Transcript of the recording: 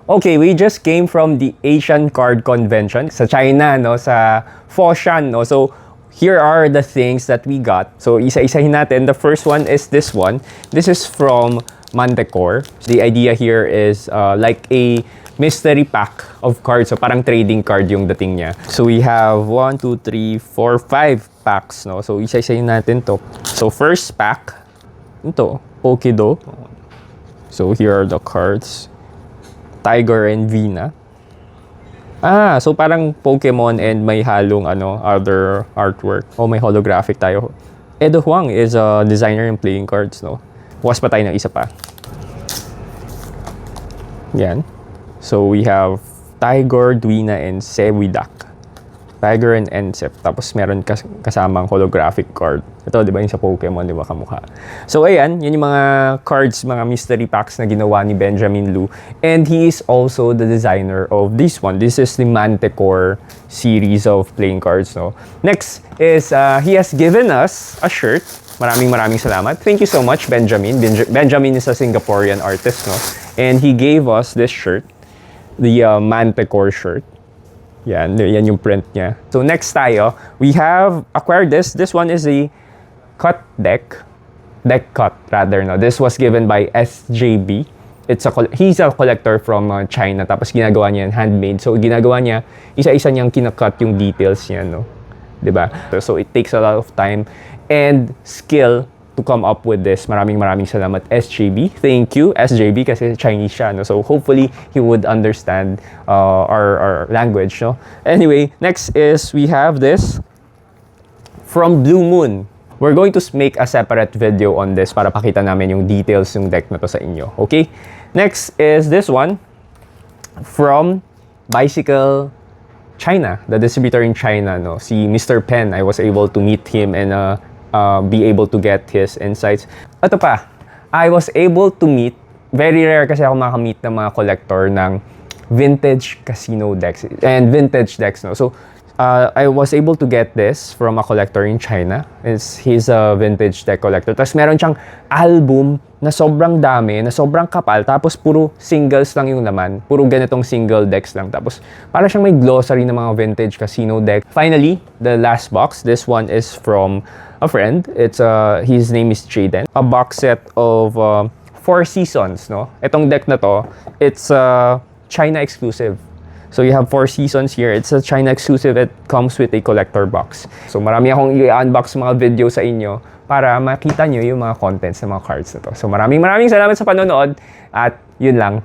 Okay, we just came from the Asian Card Convention sa China, no, sa Foshan, no. So here are the things that we got. So isa-isahin natin. The first one is this one. This is from Manticore. The idea here is like a mystery pack of cards. So parang trading card yung dating niya. So we have 1, 2, 3, 4, 5 packs, no. So isa-isahin natin to. So first pack, ito, Pokido. So here are the cards. Tiger and Vina. So parang Pokemon and may halong other artwork. May holographic tayo. Edo Huang is a designer in playing cards, no? Bukas pa tayo ng isa pa. Yan. So we have Tiger, Dwina, and Sewidak. Tiger and Ensep. Tapos meron kasamang holographic card. Ito, di ba yung sa Pokemon, di ba, kamukha. So ayan, yun yung mga cards, mga mystery packs na ginawa ni Benjamin Liu. And he is also the designer of this one. This is the Manticore series of playing cards, no? Next is, he has given us a shirt. Maraming salamat. Thank you so much, Benjamin. Benjamin is a Singaporean artist, no? And he gave us this shirt, the Manticore shirt. Yan yung print niya. So next tayo, we have acquired this. This one is a cut deck cut rather, no. This was given by SJB. He's a collector from China. Tapos ginagawa niya handmade. So ginagawa niya, isa-isa niyang kinakat yung details niya, no. 'Di ba? So it takes a lot of time and skill to come up with this. Maraming salamat, SJB. Thank you, SJB, kasi Chinese siya, no? So hopefully he would understand our language, no? Anyway, next is we have this from Blue Moon. We're going to make a separate video on this para pakita namin yung details ng deck na to sa inyo. Okay? Next is this one from Bicycle China, the distributor in China, no? Si Mr. Pen, I was able to meet him and be able to get his insights. Ito pa, I was able to meet, very rare kasi ako makameet ng mga collector ng vintage casino decks and vintage decks, no? So, I was able to get this from a collector in China. He's a vintage deck collector. Tapos meron siyang album na sobrang dami, na sobrang kapal, tapos puro singles lang yung laman. Puro ganitong single decks lang. Tapos para siyang may glossary ng mga vintage casino deck. Finally, the last box. This one is from a friend. His name is Jaden. A box set of 4 seasons, no? Itong deck na to, it's China exclusive. So you have 4 seasons here. It's a China exclusive. It comes with a collector box. So marami akong i-unbox mga video sa inyo para makita nyo yung mga contents ng mga cards na to. So maraming salamat sa panonood at yun lang.